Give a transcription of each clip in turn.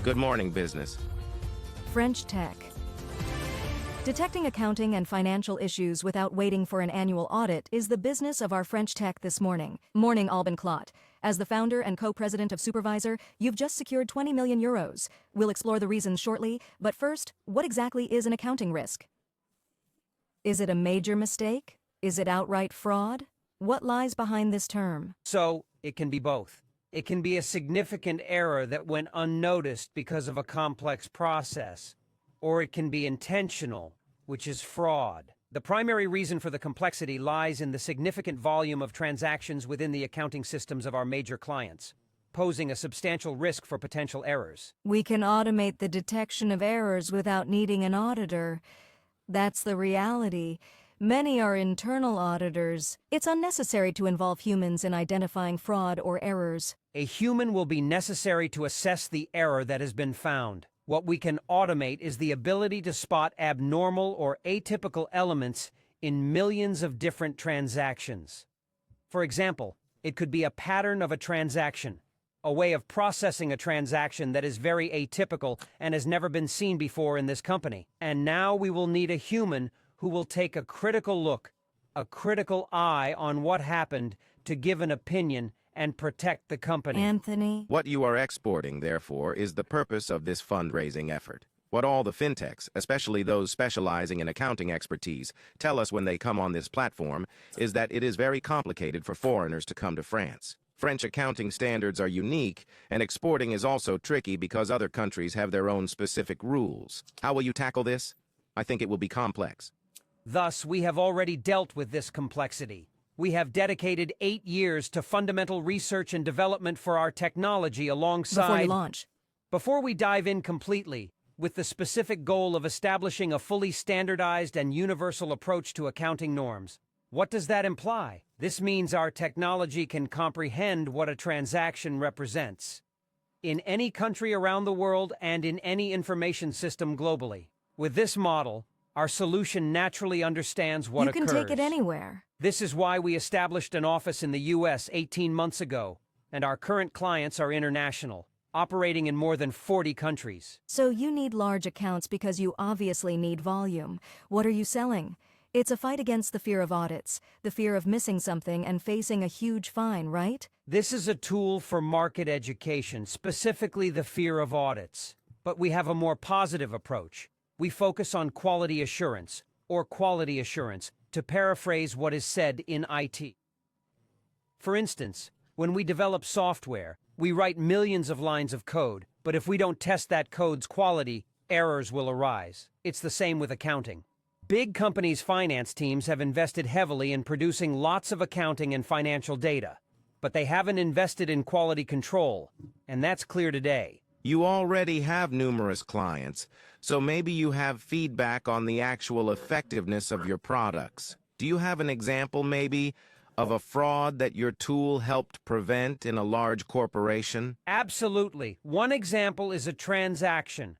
Good morning, business. French Tech. Detecting accounting and financial issues without waiting for an annual audit is the business of our French Tech this morning. Morning, Alban Clot. As the founder and co-president of Supervizor, you've just secured 20 million euros. We'll explore the reasons shortly, but first, what exactly is an accounting risk? Is it a major mistake? Is it outright fraud? What lies behind this term? So, it can be both. It can be a significant error that went unnoticed because of a complex process, or it can be intentional, which is fraud. The primary reason for the complexity lies in the significant volume of transactions within the accounting systems of our major clients, posing a substantial risk for potential errors. We can automate the detection of errors without needing an auditor. That's the reality. Many are internal auditors. It's unnecessary to involve humans in identifying fraud or errors. A human will be necessary to assess the error that has been found. What we can automate is the ability to spot abnormal or atypical elements in millions of different transactions. For example, it could be a pattern of a transaction, a way of processing a transaction that is very atypical and has never been seen before in this company. And now we will need a human who will take a critical look, a critical eye on what happened to give an opinion and protect the company. Anthony? What you are exporting, therefore, is the purpose of this fundraising effort. What all the fintechs, especially those specializing in accounting expertise, tell us when they come on this platform is that it is very complicated for foreigners to come to France. French accounting standards are unique, and exporting is also tricky because other countries have their own specific rules. How will you tackle this? I think it will be complex. Thus, we have already dealt with this complexity. We have dedicated 8 years to fundamental research and development for our technology alongside... Before you launch. Before we dive in completely, with the specific goal of establishing a fully standardized and universal approach to accounting norms. What does that imply? This means our technology can comprehend what a transaction represents in any country around the world and in any information system globally. With this model, our solution naturally understands what occurs. You can take it anywhere. This is why we established an office in the U.S. 18 months ago, and our current clients are international, operating in more than 40 countries. So you need large accounts because you obviously need volume. What are you selling? It's a fight against the fear of audits, the fear of missing something and facing a huge fine, right? This is a tool for market education, specifically the fear of audits. But we have a more positive approach. We focus on quality assurance, or quality assurance, to paraphrase what is said in IT. For instance, when we develop software, we write millions of lines of code, but if we don't test that code's quality, errors will arise. It's the same with accounting. Big companies' finance teams have invested heavily in producing lots of accounting and financial data, but they haven't invested in quality control, and that's clear today. You already have numerous clients, so maybe you have feedback on the actual effectiveness of your products. Do you have an example, maybe, of a fraud that your tool helped prevent in a large corporation? Absolutely. One example is a transaction.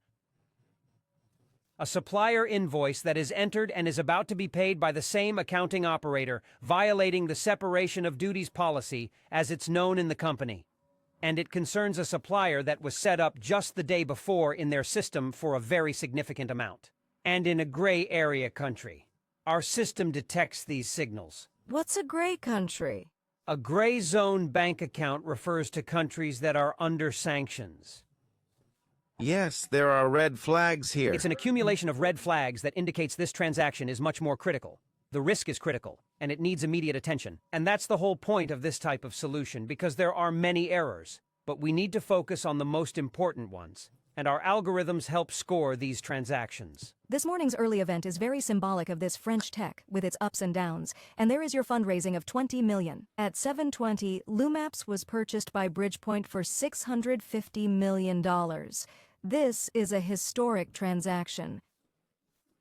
A supplier invoice that is entered and is about to be paid by the same accounting operator, violating the separation of duties policy as it's known in the company. And it concerns a supplier that was set up just the day before in their system for a very significant amount. And in a gray area country. Our system detects these signals. What's a gray country? A gray zone bank account refers to countries that are under sanctions. Yes, there are red flags here. It's an accumulation of red flags that indicates this transaction is much more critical. The risk is critical, and it needs immediate attention. And that's the whole point of this type of solution, because there are many errors. But we need to focus on the most important ones, and our algorithms help score these transactions. This morning's early event is very symbolic of this French tech, with its ups and downs, and there is your fundraising of 20 million. At 7:20, Lumaps was purchased by Bridgepoint for $650 million. This is a historic transaction.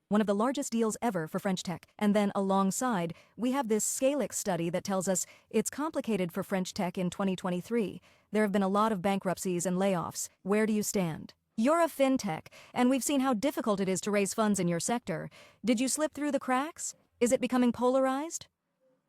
One of the largest deals ever for French tech. And then alongside, we have this Scalix study that tells us it's complicated for French tech in 2023. There have been a lot of bankruptcies and layoffs. Where do you stand? You're a fintech, and we've seen how difficult it is to raise funds in your sector. Did you slip through the cracks? Is it becoming polarized?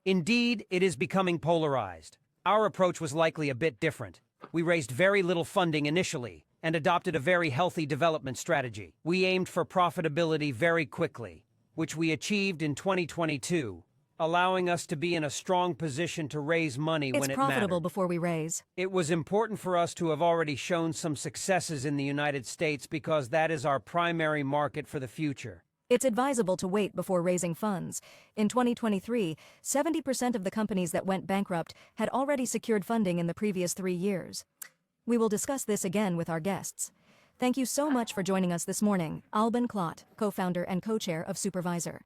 Indeed, it is becoming polarized. Our approach was likely a bit different. We raised very little funding initially, and adopted a very healthy development strategy. We aimed for profitability very quickly, which we achieved in 2022, allowing us to be in a strong position to raise money when it It's profitable mattered. before we raise. It was important for us to have already shown some successes in the United States because that is our primary market for the future. It's advisable to wait before raising funds. In 2023, 70% of the companies that went bankrupt had already secured funding in the previous 3 years. We will discuss this again with our guests. Thank you so much for joining us this morning, Alban Clot, co-founder and co-chair of Supervizor.